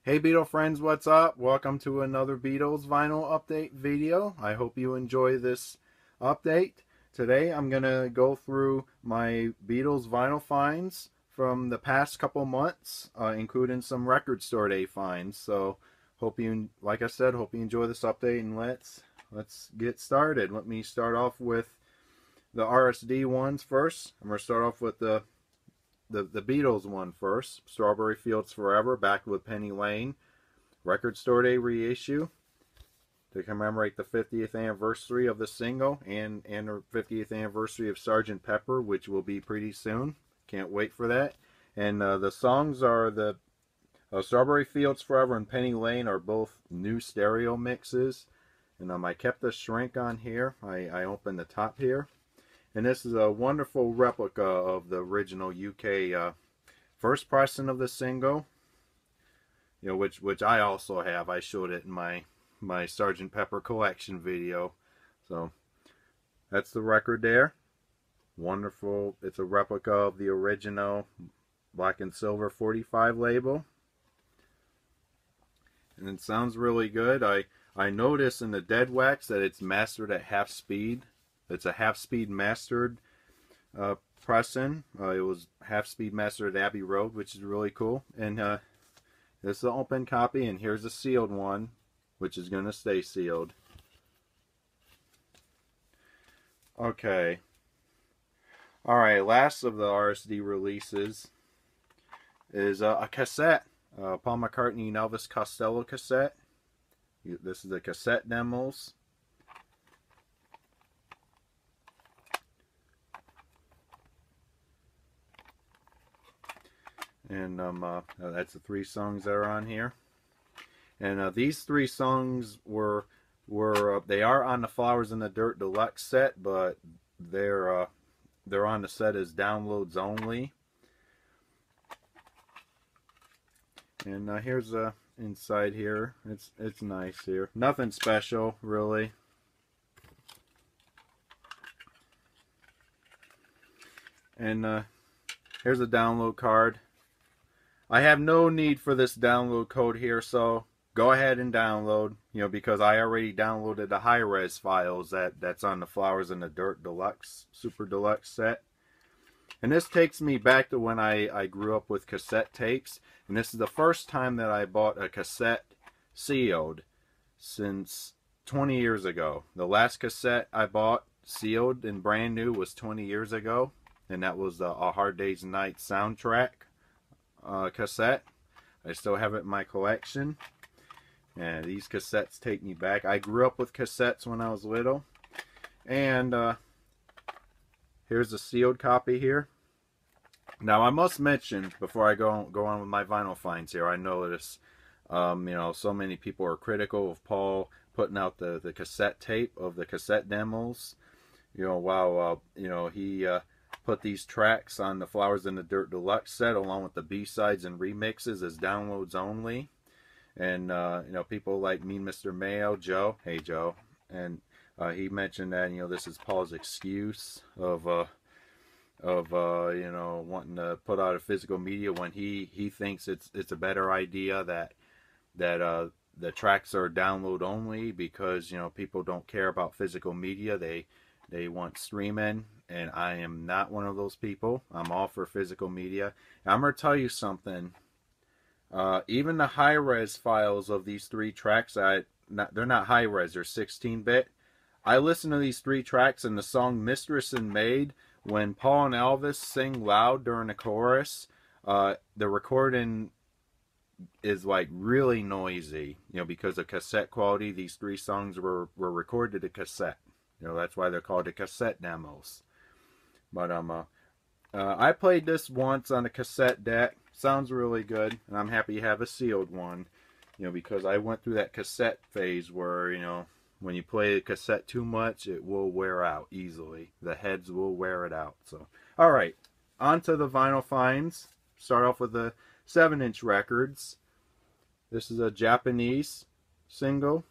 Hey Beatle friends, what's up? Welcome to another Beatles Vinyl update video. I hope you enjoy this update. Today I'm going to go through my Beatles vinyl finds from the past couple months, including some record store day finds. So hope you, like I said, hope you enjoy this update, and let's get started. Let me start off with the RSD ones first. I'm going to start off with the Beatles one first. Strawberry Fields Forever, back with Penny Lane. Record Store Day reissue to commemorate the 50th anniversary of the single and the 50th anniversary of Sgt. Pepper, which will be pretty soon. Can't wait for that. And the songs are the Strawberry Fields Forever and Penny Lane are both new stereo mixes. And I kept the shrink on here. I opened the top here. And this is a wonderful replica of the original UK first pressing of the single, which I also have. I showed it in my Sgt. Pepper collection video. So that's the record there. Wonderful. It's a replica of the original black and silver 45 label. And it sounds really good. I noticed in the dead wax that it's mastered at half speed. It's a half-speed mastered pressing. It was half-speed mastered at Abbey Road, which is really cool. And this is the open copy, and here's the sealed one, which is going to stay sealed. Okay. Alright, last of the RSD releases is a cassette. Paul McCartney and Elvis Costello cassette. This is the cassette demos. And that's the 3 songs that are on here. And these 3 songs they are on the Flowers in the Dirt Deluxe set, but they're on the set as downloads only. And here's inside here. It's nice here. Nothing special really. And here's a download card. I have no need for this download code here, so go ahead and download, because I already downloaded the high-res files that's on the Flowers in the Dirt Deluxe, Super Deluxe set. And this takes me back to when I grew up with cassette tapes, and this is the first time that I bought a cassette sealed since 20 years ago. The last cassette I bought sealed and brand new was 20 years ago, and that was A Hard Day's Night soundtrack. Cassette. I still have it in my collection, and these cassettes take me back. I grew up with cassettes when I was little. And here's a sealed copy here. Now I must mention, before I go on with my vinyl finds here, I notice so many people are critical of Paul putting out the cassette tape of the cassette demos, while he put these tracks on the Flowers in the Dirt Deluxe set along with the B-sides and remixes as downloads only. And people like Mean Mr. Mayo, Joe, hey Joe, and he mentioned that this is Paul's excuse of wanting to put out a physical media when he thinks it's a better idea that the tracks are download only, because people don't care about physical media. They want streaming, and I am not one of those people. I'm all for physical media. And I'm going to tell you something. Even the high-res files of these 3 tracks, they're not high-res, they're 16-bit. I listen to these 3 tracks, and the song Mistress and Maid, when Paul and Elvis sing loud during the chorus, the recording is like really noisy, because of cassette quality. These 3 songs were recorded to cassette. That's why they're called the cassette demos. But I played this once on a cassette deck. Sounds really good, and I'm happy to have a sealed one. Because I went through that cassette phase where when you play a cassette too much, it will wear out easily. The heads will wear it out. So, all right, on to the vinyl finds. Start off with the 7-inch records. This is a Japanese single.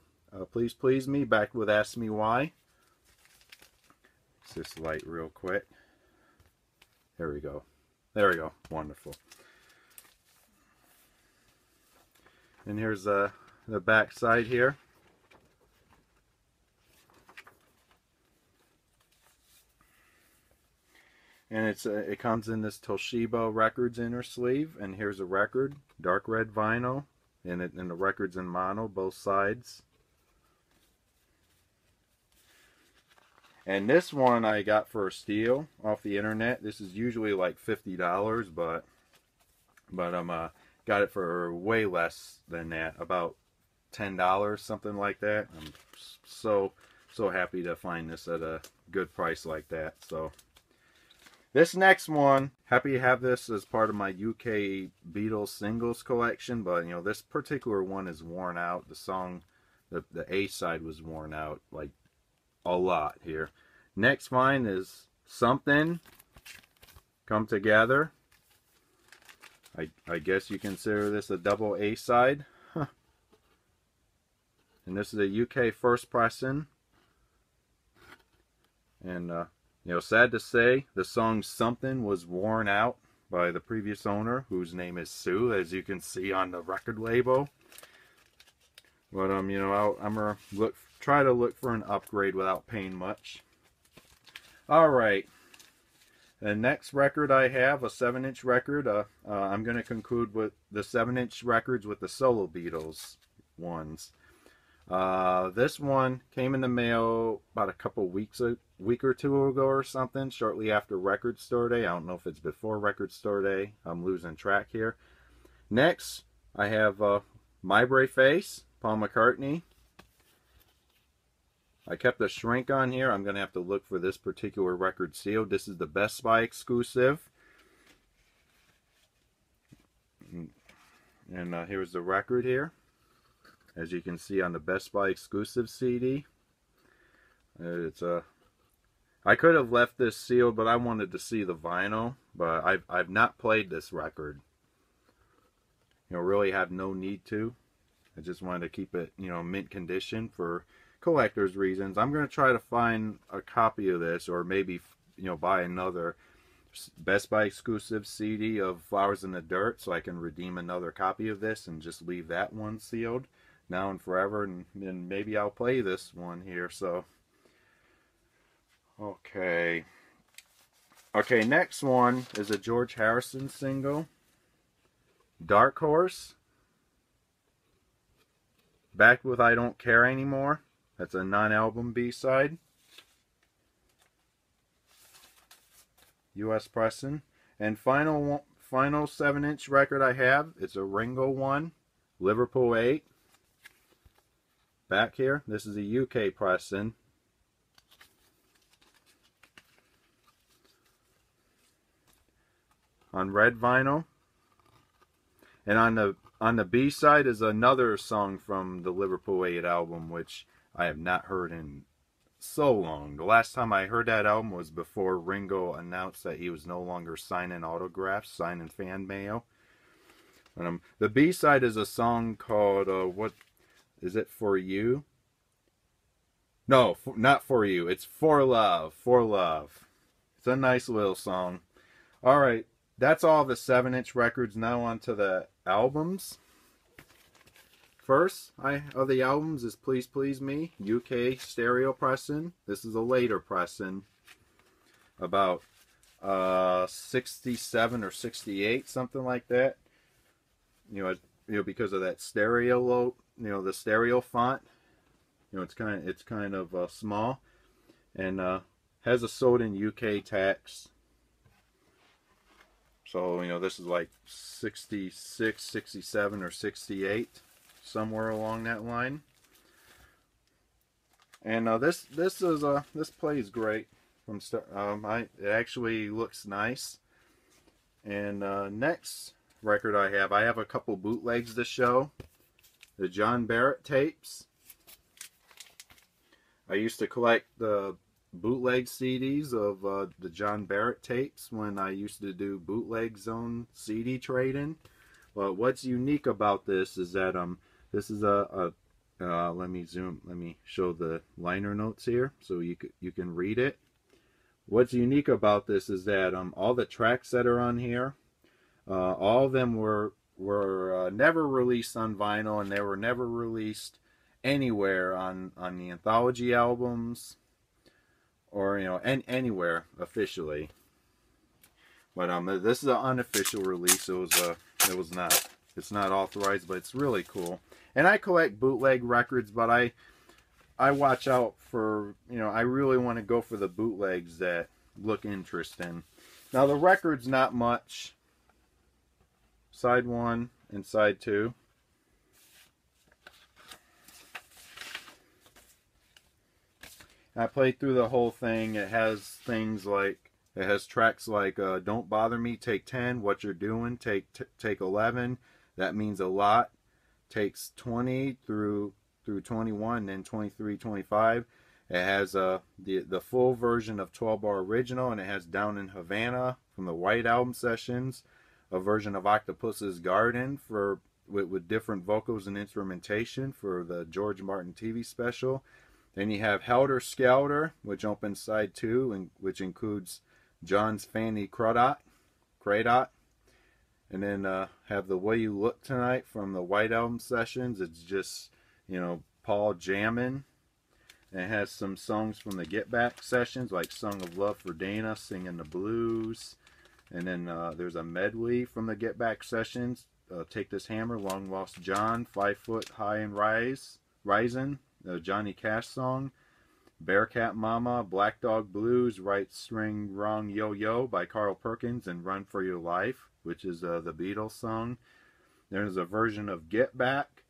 Please Please Me, back with Ask Me Why. This light real quick. There we go. There we go. Wonderful. And here's the back side here. And it comes in this Toshiba Records inner sleeve, and here's a record, dark red vinyl, and the record's in mono, both sides. And this one I got for a steal off the internet. This is usually like $50, but got it for way less than that, about $10, something like that. I'm so happy to find this at a good price like that. So this next one, happy to have this as part of my UK Beatles singles collection, but you know, this particular one is worn out. The song, the A side was worn out like a lot here. Next find is Something, Come Together. I guess you consider this a double A side. Huh. And this is a UK first pressing. And you know, sad to say, the song Something was worn out by the previous owner, whose name is Sue, as you can see on the record label. But you know, I'm gonna try to look for an upgrade without paying much. All right, the next record I have, a 7-inch record. I'm gonna conclude with the 7-inch records with the solo Beatles ones. This one came in the mail about a week or two ago or something, shortly after Record Store Day. I don't know if it's before Record Store Day. I'm losing track here. Next, I have My Brave Face, Paul McCartney. I kept a shrink on here. I'm going to have to look for this particular record sealed. This is the Best Buy exclusive. And here's the record here, as you can see on the Best Buy exclusive CD. I could have left this sealed, but I wanted to see the vinyl. But I've not played this record. You know, really have no need to. I just wanted to keep it, you know, mint condition for collector's reasons. I'm going to try to find a copy of this, or maybe, you know, buy another Best Buy exclusive CD of Flowers in the Dirt, so I can redeem another copy of this and just leave that one sealed now and forever, and maybe I'll play this one here. So okay, next one is a George Harrison single, Dark Horse, back with I Don't Care Anymore. That's a non-album B-side. US pressing. And final 7-inch record I have, it's a Ringo one, Liverpool 8. Back here, this is a UK pressing. On red vinyl. And on the B side is another song from the Liverpool 8 album, which I have not heard in so long. The last time I heard that album was before Ringo announced that he was no longer signing autographs, signing fan mail. The B side is a song called what is it, For You? No, not For You. It's For Love. For Love. It's a nice little song. All right, that's all the 7-inch records. Now on to the albums. First of the albums is Please Please Me, UK stereo pressing. This is a later pressing, about 67 or 68, something like that. You know, because of that stereo the stereo font. You know, it's kind of small, and has a sold in UK tax. So, you know, this is like 66, 67, or 68. Somewhere along that line. And this plays great from start. It actually looks nice. And next record I have a couple bootlegs to show. The John Barrett tapes. I used to collect the bootleg CDs of the John Barrett tapes when I used to do bootleg zone CD trading. Well, what's unique about this is that this is let me show the liner notes here so you can read it. What's unique about this is that all the tracks that are on here, all of them were were never released on vinyl, and they were never released anywhere on the anthology albums, or anywhere officially. But this is an unofficial release. It's not authorized, but it's really cool. And I collect bootleg records, but I watch out for, I really want to go for the bootlegs that look interesting. Now the record's not much. Side 1 and side 2. I played through the whole thing. It has tracks like Don't Bother Me, take 10, What You're Doing, take 11, That Means a Lot, takes 20 through 21, then 23, 25. It has the full version of 12 Bar Original, and it has Down in Havana from the White Album sessions, a version of Octopus's Garden with different vocals and instrumentation for the George Martin TV special. Then you have Helter Skelter, which opens side 2, and which includes John's Fanny Cradock. And then have The Way You Look Tonight from the White Album sessions. It's just, Paul jamming. And it has some songs from the Get Back sessions, like Song of Love for Dana, Singing the Blues. And then there's a medley from the Get Back sessions. Take This Hammer, Long Lost John, 5 Foot High and Rising, the Johnny Cash song. Bearcat Mama, Black Dog Blues, Right String Wrong Yo Yo by Carl Perkins, and Run for Your Life, which is the Beatles song. There's a version of Get Back,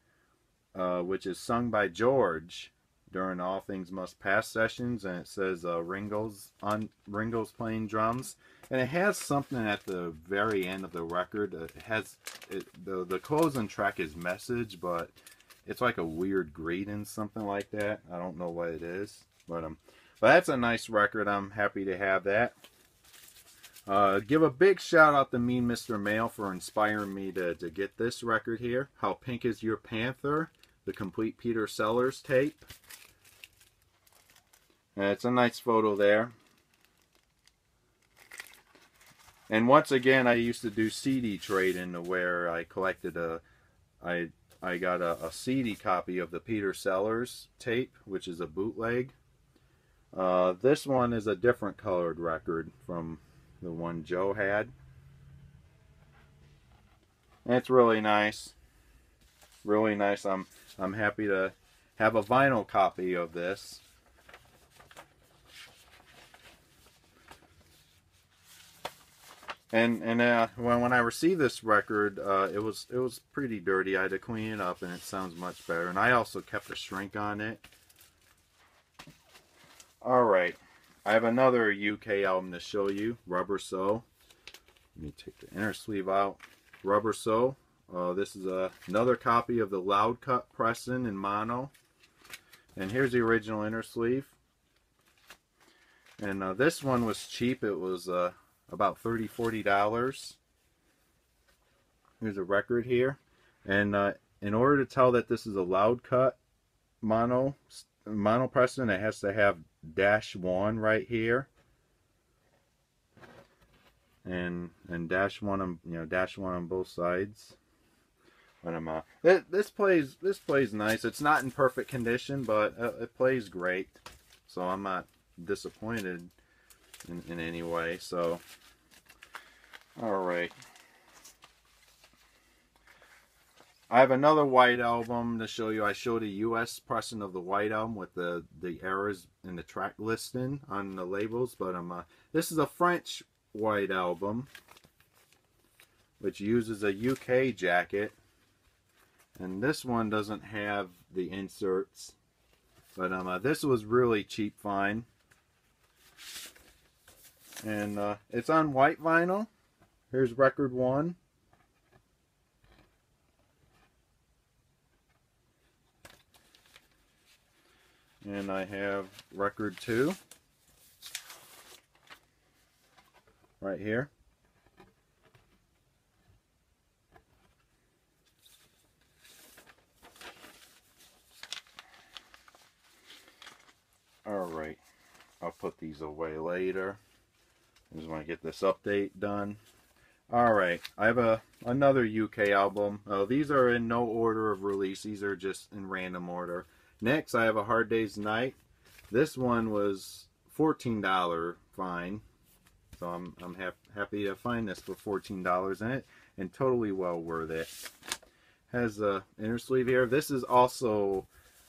which is sung by George during All Things Must Pass sessions, and it says Ringo's playing drums. And it has something at the very end of the record. The closing track is Message, but it's like a weird greeting, something like that. I don't know what it is, but that's a nice record. I'm happy to have that. Give a big shout out to Mean Mr. Mail for inspiring me to get this record here. How Pink Is Your Panther, the complete Peter Sellers tape. And it's a nice photo there. And once again, I used to do CD trading, where I collected I got a CD copy of the Peter Sellers tape, which is a bootleg. This one is a different colored record from the one Joe had. And it's really nice. Really nice. I'm happy to have a vinyl copy of this. And when I received this record, it was pretty dirty. I had to clean it up, and it sounds much better. And I also kept a shrink on it. All right, I have another UK album to show you, Rubber Soul. Let me take the inner sleeve out. Rubber Soul. This is another copy of the Loud Cut pressing in mono. And here's the original inner sleeve. And this one was cheap. It was about $30–40. Here's a record here, and in order to tell that this is a Loud Cut mono pressing, it has to have -1 right here, and -1 on -1 on both sides. But this plays nice. It's not in perfect condition, but it plays great, so I'm not disappointed in any way. So alright, I have another White Album to show you. I showed a US pressing of the White Album with the errors in the track listing on the labels, but this is a French White Album, which uses a UK jacket, and this one doesn't have the inserts, but this was really cheap find. And it's on white vinyl. Here's record 1. And I have record 2 right here. Alright, I'll put these away later. I just want to get this update done. Alright, I have another UK album. These are in no order of release. These are just in random order. Next, I have A Hard Day's Night. This one was $14 fine. So I'm happy to find this for $14 in it. And totally well worth it. Has a inner sleeve here. This is also,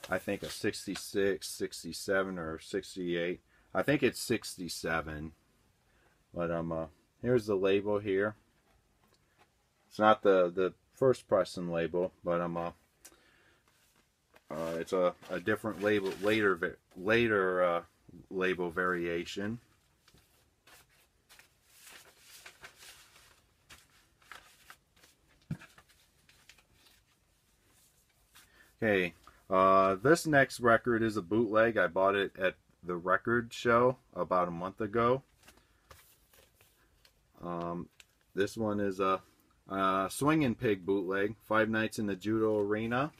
I think, a 66, 67, or 68. I think it's 67. But here's the label here. It's not the first pressing label, but it's a different label, later label variation. Okay, this next record is a bootleg. I bought it at the record show about a month ago. This one is a Swingin' Pig bootleg, 5 Nights in the Judo Arena.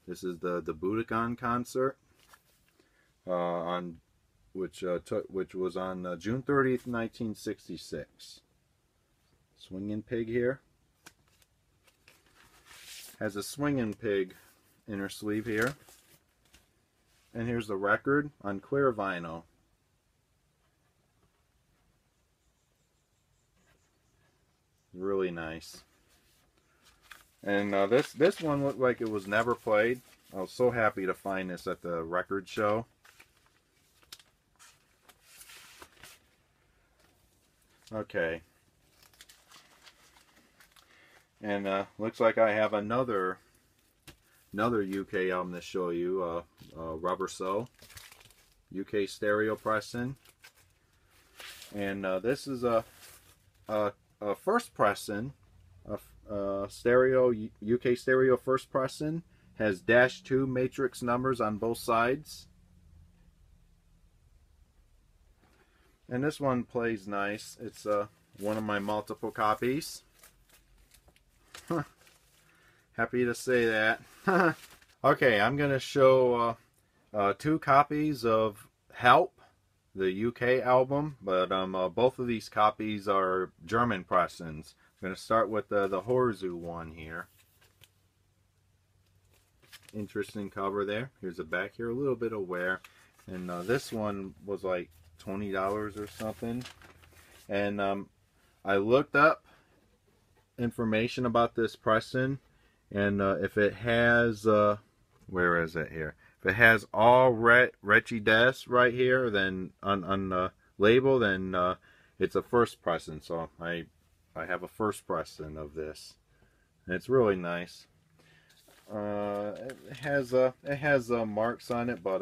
This is the Budokan concert, which was on June 30th, 1966. Swingin' Pig here. Has a Swingin' Pig inner sleeve here. And here's the record on clear vinyl. Really nice. And this one looked like it was never played. I was so happy to find this at the record show. Okay. And looks like I have another UK album to show you. Rubber Soul, UK stereo pressing. And this is a first pressing, stereo, UK stereo first pressing. Has -2 matrix numbers on both sides. And this one plays nice. It's one of my multiple copies. Happy to say that. Okay, I'm going to show 2 copies of Help, the UK album, but both of these copies are German pressings. I'm going to start with the Horzu one here. Interesting cover there. Here's the back here, a little bit of wear. And this one was like $20 or something. And I looked up information about this pressing, and if it has, where is it here? If it has all Rechi Des right here, then on the label, then it's a first pressing. So I have a first pressing of this, and it's really nice. It has marks on it, but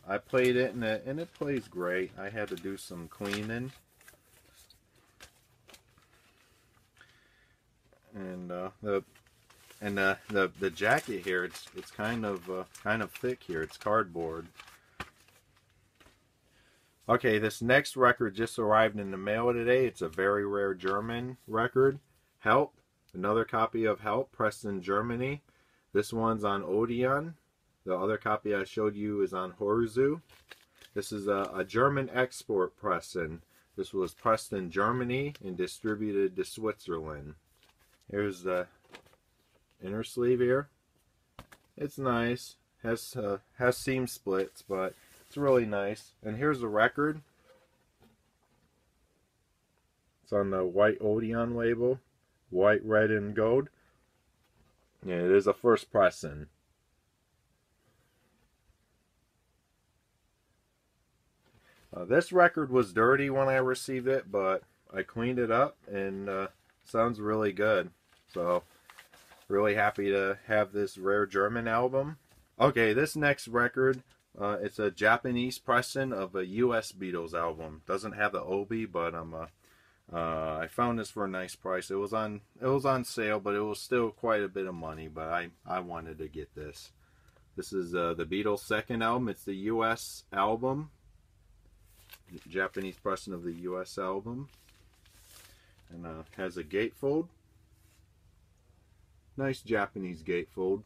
I played it and it plays great. I had to do some cleaning, and the jacket here, it's kind of thick here. It's cardboard. Okay, this next record just arrived in the mail today. It's a very rare German record. Help, another copy of Help, pressed in Germany. This one's on Odeon. The other copy I showed you is on Horzu. This is a German export pressing. This was pressed in Germany and distributed to Switzerland. Here's the inner sleeve here. It's nice. Has seam splits, but it's really nice. And here's the record. It's on the white Odeon label, white, red, and gold. Yeah, it is a first pressing. This record was dirty when I received it, but I cleaned it up and sounds really good. So, really happy to have this rare German album. Okay, this next record, it's a Japanese pressing of a US Beatles album. Doesn't have the obi, but I found this for a nice price. It was on sale, but it was still quite a bit of money. But I wanted to get this. This is the Beatles' second album. It's the US album, Japanese pressing of the US album, and has a gatefold. Nice Japanese gatefold.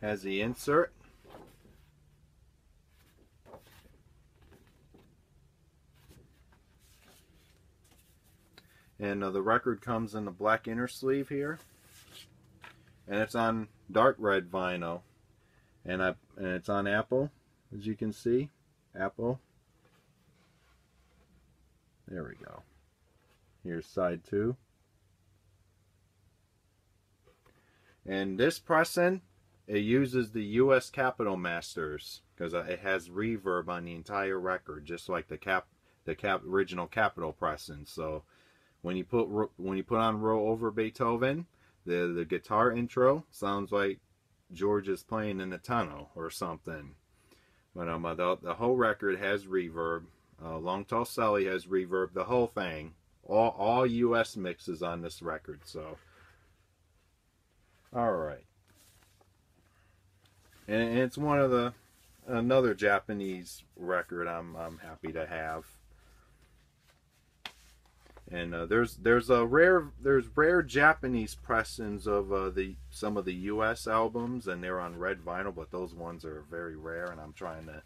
Has the insert. And the record comes in the black inner sleeve here, and it's on dark red vinyl, and it's on Apple, as you can see, Apple. There we go. Here's side 2. And this pressing, it uses the US Capitol Masters because it has reverb on the entire record, just like the original Capitol pressing. So when you put on Roll Over Beethoven, the guitar intro sounds like George is playing in the tunnel or something. But the whole record has reverb. Long Tall Sally has reverb. The whole thing, all US mixes on this record. So, all right, and it's one of another Japanese record I'm happy to have. And there's rare Japanese pressings of some of the U.S. albums, and they're on red vinyl, but those ones are very rare, and I'm trying to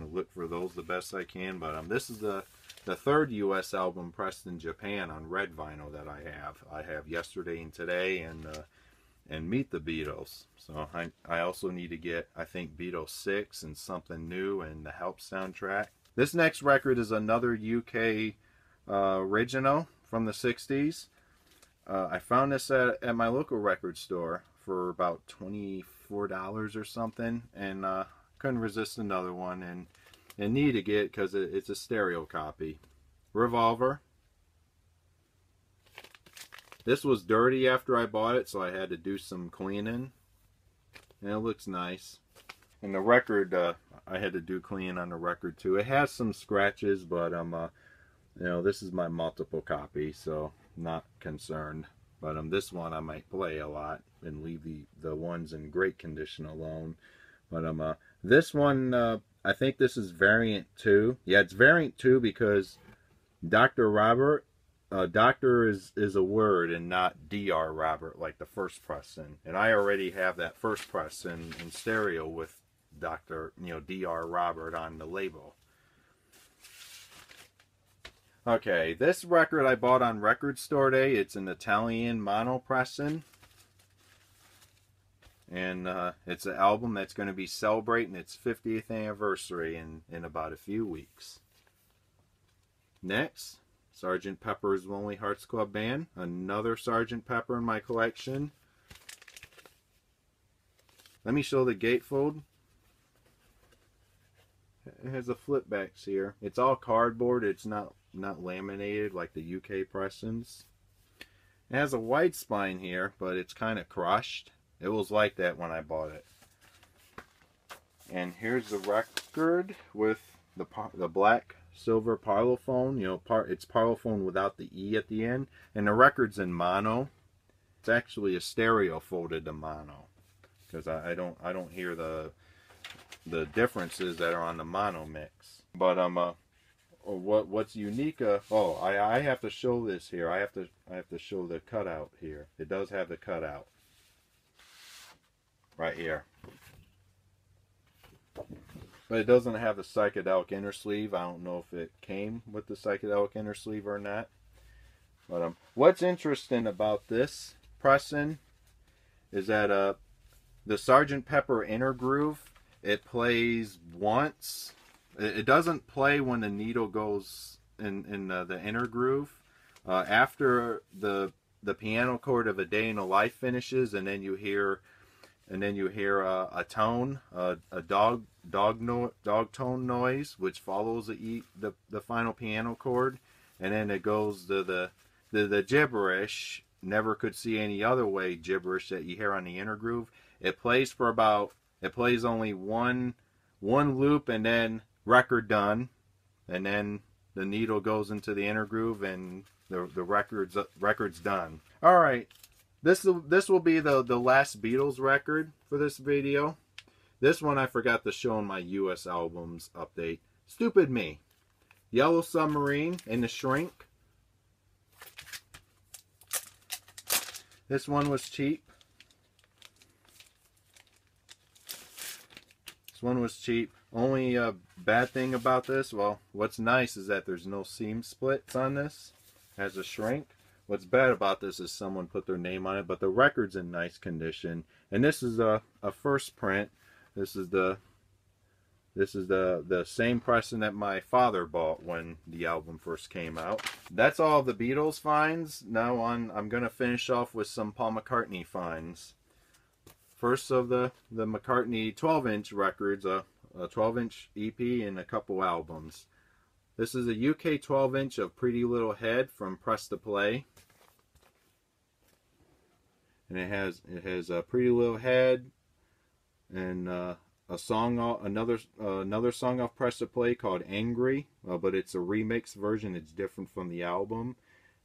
look for those the best I can. But this is the third U.S. album pressed in Japan on red vinyl that I have. I have Yesterday and Today and Meet the Beatles. So I also need to get, I think, Beatles 6 and Something New and the Help soundtrack. This next record is another UK original from the 60s. I found this at my local record store for about $24 or something, and couldn't resist another one, and need to get because it's a stereo copy. Revolver. This was dirty after I bought it, so I had to do some cleaning, and it looks nice. And the record, I had to do cleaning on the record too. It has some scratches, but you know, this is my multiple copy, so not concerned. But this one I might play a lot and leave the ones in great condition alone. But this one, I think this is variant 2. Yeah, it's variant 2 because Dr. Robert, Doctor is a word and not Dr. Robert like the first pressing. And I already have that first press in stereo with Dr. Robert on the label. Okay, this record I bought on Record Store Day. It's an Italian mono pressing. And it's an album that's going to be celebrating its 50th anniversary in about a few weeks. Next, Sgt. Pepper's Lonely Hearts Club Band. Another Sgt. Pepper in my collection. Let me show the gatefold. It has the flip backs here. It's all cardboard. It's not laminated like the UK pressings. It has a white spine here, but it's kind of crushed. It was like that when I bought it. And here's the record with the black silver parlophone. It's parlophone without the E at the end. And the record's in mono. It's actually a stereo folded to mono, because I don't hear the differences that are on the mono mix. But what's unique? I have to show this here. I have to show the cutout here. It does have the cutout right here, but it doesn't have the psychedelic inner sleeve. I don't know if it came with the psychedelic inner sleeve or not. But what's interesting about this pressing is that the Sgt. Pepper inner groove, it plays once. It doesn't play when the needle goes in the inner groove. After the piano chord of A Day in the Life finishes, and then you hear a tone, a dog tone noise, which follows the final piano chord, and then it goes to the gibberish. Never could see any other way gibberish that you hear on the inner groove. It plays only one loop, and then record done, and then the needle goes into the inner groove, and the record's done. All right, this will be the last Beatles record for this video. This one I forgot to show in my U.S. albums update. Stupid me. Yellow Submarine and The Shrink. This one was cheap. One was cheap. Only bad thing about this, well, what's nice is that there's no seam splits on this. has a shrink. What's bad about this is someone put their name on it, but the record's in nice condition. And this is a first print. This is the same pressing that my father bought when the album first came out. That's all the Beatles finds. Now I'm gonna finish off with some Paul McCartney finds. First of the McCartney 12-inch records, a 12-inch EP and a couple albums. This is a UK 12-inch of Pretty Little Head from Press to Play. And it has a Pretty Little Head and a song, another song off Press to Play called Angry, but it's a remix version. It's different from the album.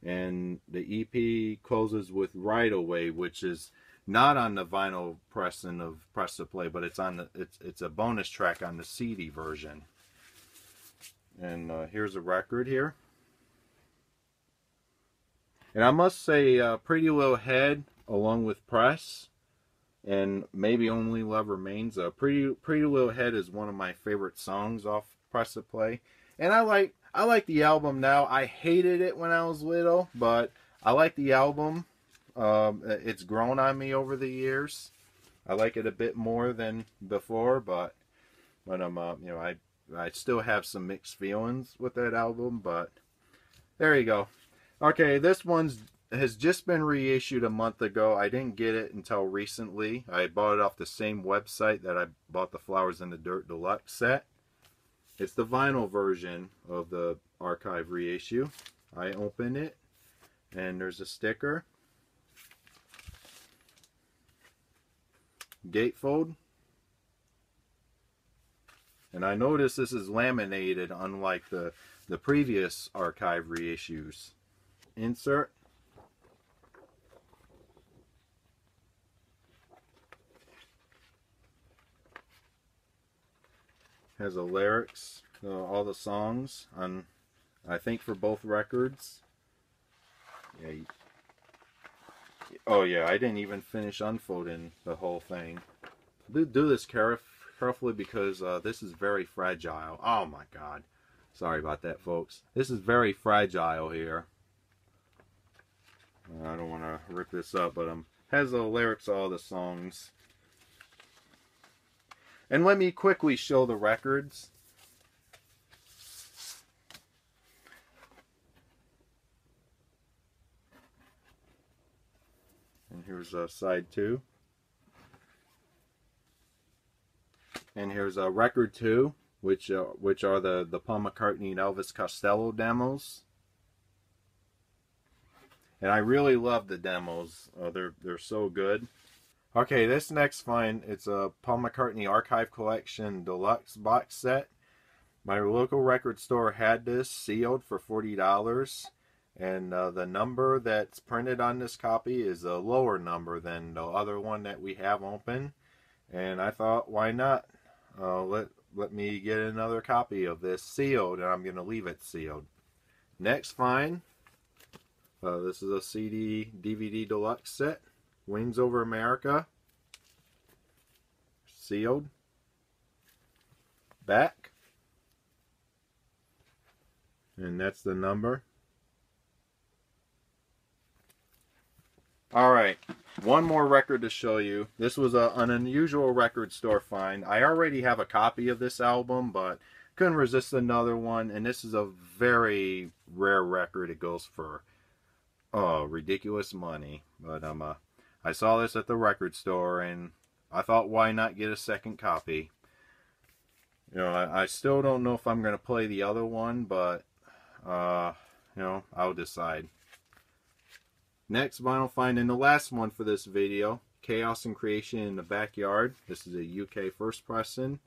And the EP closes with Right Away, which is not on the vinyl pressing of Press to Play, but it's on it's a bonus track on the CD version. And here's a record here. And I must say, Pretty Little Head, along with Press, and Maybe Only Love Remains. Pretty Little Head is one of my favorite songs off Press to Play. And I like the album now. I hated it when I was little, but I like the album. It's grown on me over the years. I like it a bit more than before, but I'm you know, I still have some mixed feelings with that album, but there you go. Okay, this one's has just been reissued a month ago. I didn't get it until recently. I bought it off the same website that I bought the Flowers in the Dirt Deluxe set. It's the vinyl version of the archive reissue. I open it, and there's a sticker. Gatefold. And I notice this is laminated, unlike the previous archive reissues. Insert. Has the lyrics, all the songs on, I think, for both records. Yeah. Oh yeah, I didn't even finish unfolding the whole thing. Do this carefully because this is very fragile. Oh my God. Sorry about that, folks. This is very fragile here. I don't want to rip this up, but has the lyrics of all the songs. And let me quickly show the records. And here's side 2. And here's record 2, which are the Paul McCartney and Elvis Costello demos. And I really love the demos. They're so good. Okay, this next find, it's a Paul McCartney Archive Collection Deluxe box set. My local record store had this sealed for $40. And the number that's printed on this copy is a lower number than the other one that we have open. And I thought, why not? Let me get another copy of this sealed, and I'm going to leave it sealed. Next find, this is a CD DVD deluxe set. Wings Over America. Sealed. Back. And that's the number. Alright, one more record to show you. This was an unusual record store find. I already have a copy of this album, but couldn't resist another one. And this is a very rare record. It goes for ridiculous money. But I saw this at the record store, and I thought, why not get a second copy? You know, I still don't know if I'm going to play the other one, but you know, I'll decide. Next vinyl find, and the last one for this video, Chaos and Creation in the Backyard. This is a UK first pressing,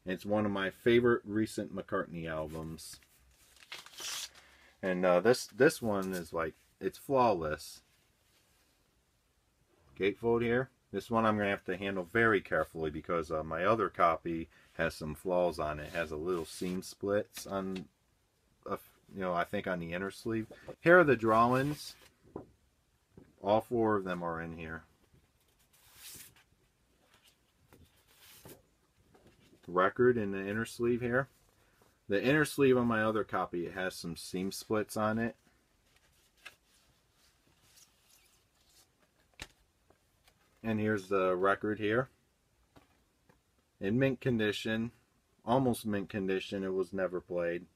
and it's one of my favorite recent McCartney albums. And this one is like, it's flawless. Gatefold here. This one I'm going to have to handle very carefully because my other copy has some flaws on it. It has a little seam splits on, you know, I think on the inner sleeve. Here are the drawings. All 4 of them are in here. Record in the inner sleeve here. The inner sleeve on my other copy, it has some seam splits on it. And here's the record here. In mint condition. Almost mint condition. It was never played.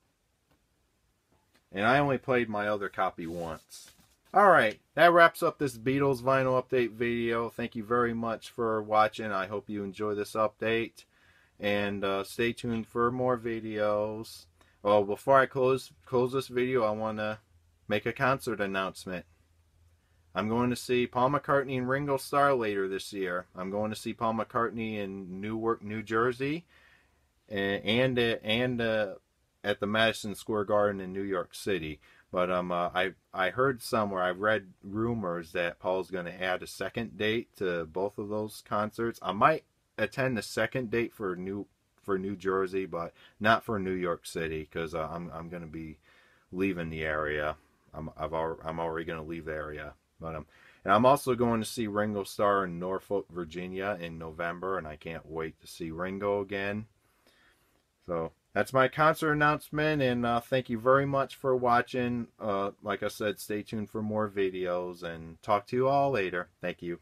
And I only played my other copy once. Alright, that wraps up this Beatles vinyl update video. Thank you very much for watching. I hope you enjoy this update. And stay tuned for more videos. Well, before I close this video, I want to make a concert announcement. I'm going to see Paul McCartney and Ringo Starr later this year. I'm going to see Paul McCartney in Newark, New Jersey, and at the Madison Square Garden in New York City. But I heard somewhere, I've read rumors that Paul's going to add a second date to both of those concerts. I might attend the second date for New Jersey, but not for New York City, because I'm going to be leaving the area. I'm already going to leave the area. But and I'm also going to see Ringo Starr in Norfolk, Virginia in November, and I can't wait to see Ringo again. So that's my concert announcement, and thank you very much for watching. Like I said, stay tuned for more videos, and talk to you all later. Thank you.